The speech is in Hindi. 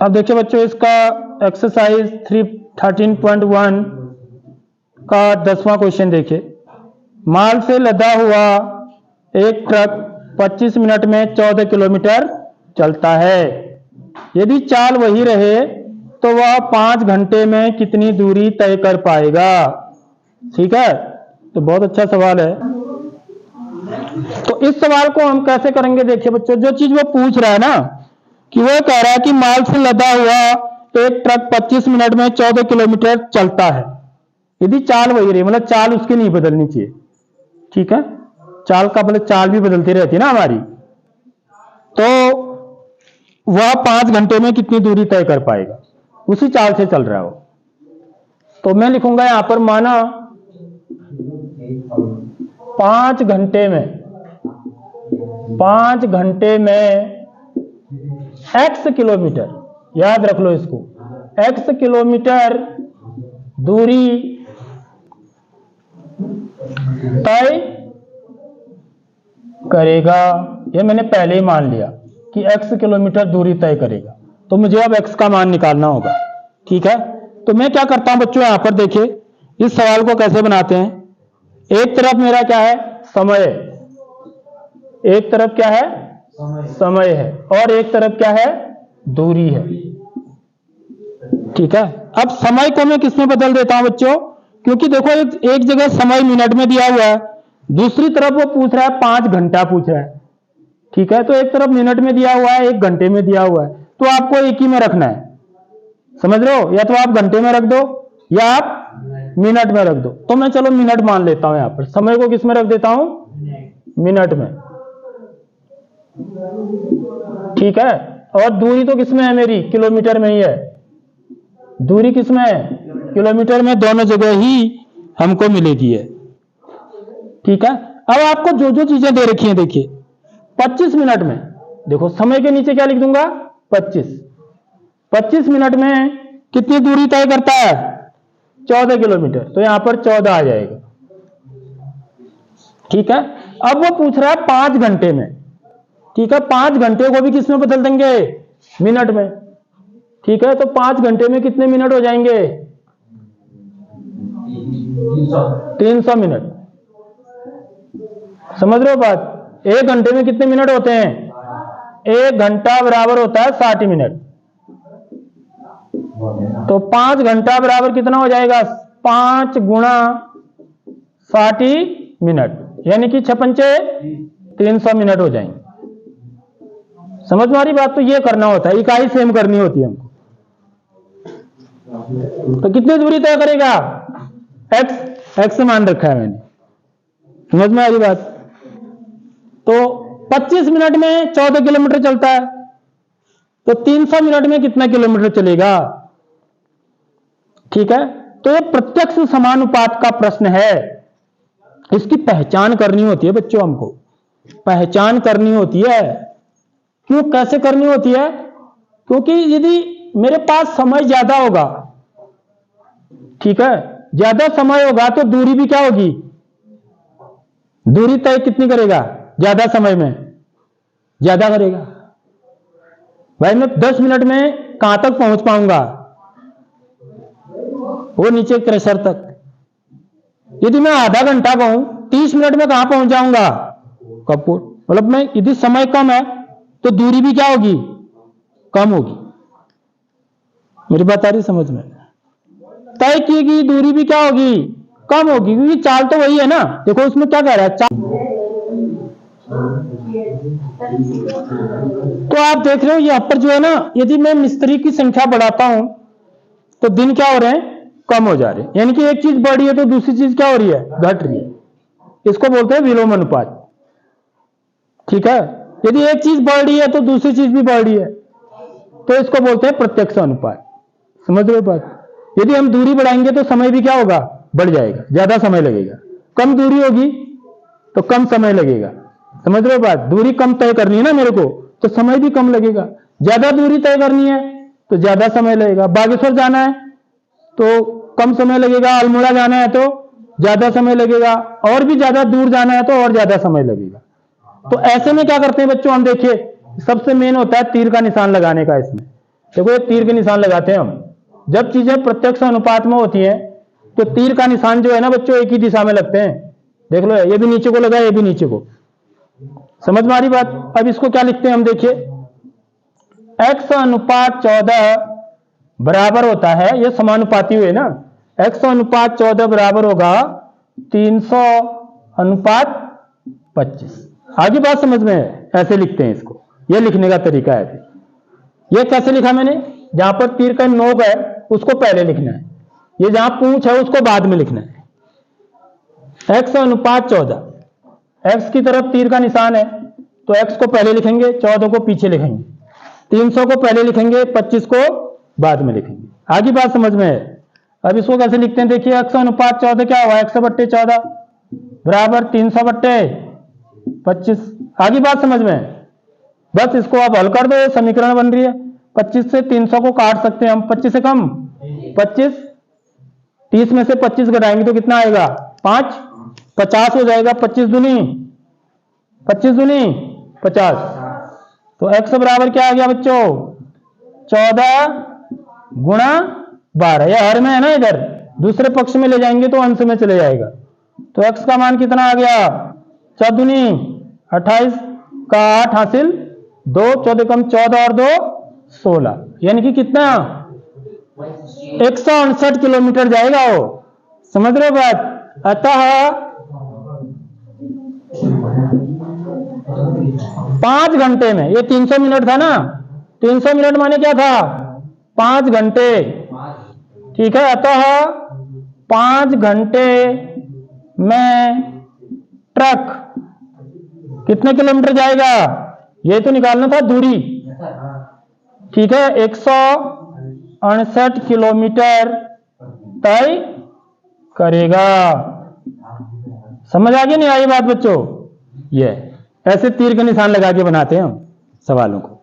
अब देखिए बच्चों, इसका एक्सरसाइज 13.1 का 10वां क्वेश्चन देखिए। माल से लदा हुआ एक ट्रक 25 मिनट में 14 किलोमीटर चलता है। यदि चाल वही रहे तो वह 5 घंटे में कितनी दूरी तय कर पाएगा। ठीक है, तो बहुत अच्छा सवाल है। तो इस सवाल को हम कैसे करेंगे, देखिए बच्चों, जो चीज वो पूछ रहा है ना, कि वो कह रहा है कि माल से लदा हुआ एक ट्रक 25 मिनट में 14 किलोमीटर चलता है। यदि चाल वही रही, मतलब चाल उसकी नहीं बदलनी चाहिए। ठीक है, चाल का मतलब चाल भी बदलती रहती है ना हमारी, तो वह 5 घंटे में कितनी दूरी तय कर पाएगा, उसी चाल से चल रहा हो। तो मैं लिखूंगा यहां पर, माना 5 घंटे में x किलोमीटर, याद रख लो इसको, x किलोमीटर दूरी तय करेगा। ये मैंने पहले ही मान लिया कि x किलोमीटर दूरी तय करेगा, तो मुझे अब x का मान निकालना होगा। ठीक है, तो मैं क्या करता हूं बच्चों, यहां पर देखिए इस सवाल को कैसे बनाते हैं। एक तरफ मेरा क्या है, समय, एक तरफ क्या है, समय है, और एक तरफ क्या है, दूरी है। ठीक है, अब समय को मैं किसमें बदल देता हूं बच्चों, क्योंकि देखो एक जगह समय मिनट में दिया हुआ है, दूसरी तरफ वो पूछ रहा है 5 घंटा पूछ रहा है। ठीक है, तो एक तरफ मिनट में दिया हुआ है, एक घंटे में दिया हुआ है, तो आपको एक ही में रखना है। समझ रहे हो, या तो आप घंटे में रख दो या आप मिनट में रख दो। तो मैं चलो मिनट मान लेता हूं, यहां पर समय को किस में रख देता हूं, मिनट में। ठीक है, और दूरी तो किसमें है मेरी, किलोमीटर में ही है। दूरी किसमें है, किलोमीटर में, दोनों जगह ही हमको मिलेगी है। ठीक है, अब आपको जो जो चीजें दे रखी हैं देखिए, 25 मिनट में, देखो समय के नीचे क्या लिख दूंगा, 25 मिनट में कितनी दूरी तय करता है, 14 किलोमीटर, तो यहां पर 14 आ जाएगा। ठीक है, अब वो पूछ रहा है 5 घंटे में। ठीक है, 5 घंटे को भी किस में बदल देंगे, मिनट में। ठीक है, तो 5 घंटे में कितने मिनट हो जाएंगे, 300 मिनट। समझ रहे हो बात, 1 घंटे में कितने मिनट होते हैं, 1 घंटा बराबर होता है 60 मिनट। तो 5 घंटा बराबर कितना हो जाएगा, 5 गुणा 60 मिनट, यानी कि 300 मिनट हो जाएंगे। समझ में आ रही बात, तो ये करना होता है, इकाई सेम करनी होती है हमको। तो कितनी दूरी तय करेगा, x मान रखा है मैंने। समझ में आ रही बात, तो 25 मिनट में 14 किलोमीटर चलता है, तो 300 मिनट में कितना किलोमीटर चलेगा। ठीक है, तो ये प्रत्यक्ष समानुपात का प्रश्न है, इसकी पहचान करनी होती है बच्चों, हमको पहचान करनी होती है। क्यों, कैसे करनी होती है, क्योंकि यदि मेरे पास समय ज्यादा होगा, ठीक है, ज्यादा समय होगा, तो दूरी भी क्या होगी, दूरी तय कितनी करेगा, ज्यादा समय में ज्यादा करेगा। भाई मैं 10 मिनट में कहां तक पहुंच पाऊंगा, वो नीचे क्रेशर तक। यदि मैं आधा घंटा कहूं, 30 मिनट में कहां पहुंच जाऊंगा, कपूर। मतलब मैं, यदि समय कम है तो दूरी भी क्या होगी, कम होगी। मेरी बात आ रही समझ में, तय की गई दूरी भी क्या होगी, कम होगी, क्योंकि चाल तो वही है ना। देखो उसमें क्या कह रहा है, चाल। तो आप देख रहे हो यहां पर जो है ना, यदि मैं मिस्त्री की संख्या बढ़ाता हूं तो दिन क्या हो रहे हैं, कम हो जा रहे हैं। यानी कि एक चीज बढ़ रही है तो दूसरी चीज क्या हो रही है, घट रही है। इसको बोलते हैं विलोम अनुपात। ठीक है, यदि एक चीज बढ़ रही है तो दूसरी चीज भी बढ़ रही है, तो इसको बोलते हैं प्रत्यक्ष अनुपात। समझ रहे हो बात, यदि हम दूरी बढ़ाएंगे तो समय भी क्या होगा, बढ़ जाएगा, ज्यादा समय लगेगा। कम दूरी होगी तो कम समय लगेगा। समझ रहे हो बात, दूरी कम तय करनी है ना मेरे को, तो समय भी कम लगेगा। ज्यादा दूरी तय करनी है तो ज्यादा समय लगेगा। बागेश्वर जाना है तो कम समय लगेगा, अल्मोड़ा जाना है तो ज्यादा समय लगेगा, और भी ज्यादा दूर जाना है तो और ज्यादा समय लगेगा। तो ऐसे में क्या करते हैं बच्चों, हम देखिए सबसे मेन होता है तीर का निशान लगाने का। इसमें देखो ये तीर के निशान लगाते हैं हम। जब चीजें प्रत्यक्ष अनुपात में होती हैं तो तीर का निशान जो है ना बच्चों एक ही दिशा में लगते हैं। देख लो ये भी नीचे को लगा, ये भी नीचे को। समझ में आ रही बात? अब इसको क्या लिखते हैं हम, देखिए x अनुपात 14 बराबर होता है, ये समानुपाती हुए ना, x अनुपात 14 बराबर होगा 300 अनुपात 25। आगे बात समझ में है? ऐसे लिखते हैं इसको, ये लिखने का तरीका है। ये कैसे लिखा मैंने, जहां पर तीर का नोक है उसको पहले लिखना है, ये जहां पूंछ है उसको बाद में लिखना है। x अनुपात 14, x की तरफ तीर का निशान है तो x को पहले लिखेंगे, 14 को पीछे लिखेंगे, 300 को पहले लिखेंगे, 25 को बाद में लिखेंगे। आगे बात समझ में है? अब इसको कैसे लिखते हैं, देखिए x अनुपात 14 क्या हुआ, 100/14 बराबर 300/25। आगे बात समझ में है? बस इसको आप हल कर दो, समीकरण बन रही है। 25 से 300 को काट सकते हैं हम, 25 से कम 25, 30 में से 25 घटाएंगे तो कितना आएगा 5, 50 हो जाएगा। 25 दूनी 50। तो x बराबर क्या आ गया बच्चों, 14 गुणा 12। यह हर में है ना, इधर दूसरे पक्ष में ले जाएंगे तो अंश में चले जाएगा। तो x का मान कितना आ गया, 4 दूनी 28 का 8 हासिल 2, 14 कम 14 और 2 16, यानी कि कितना 168 किलोमीटर जाएगा वो। समझ रहे हो बात? अतः 5 घंटे में, ये 300 मिनट था ना, 300 मिनट माने क्या था 5 घंटे, ठीक है। अतः 5 घंटे में ट्रक कितने किलोमीटर जाएगा, ये तो निकालना था दूरी, ठीक है। 168 किलोमीटर तय करेगा। समझ आ गई नहीं आई बात बच्चों? ये ऐसे तीर के निशान लगा के बनाते हैं हम सवालों को।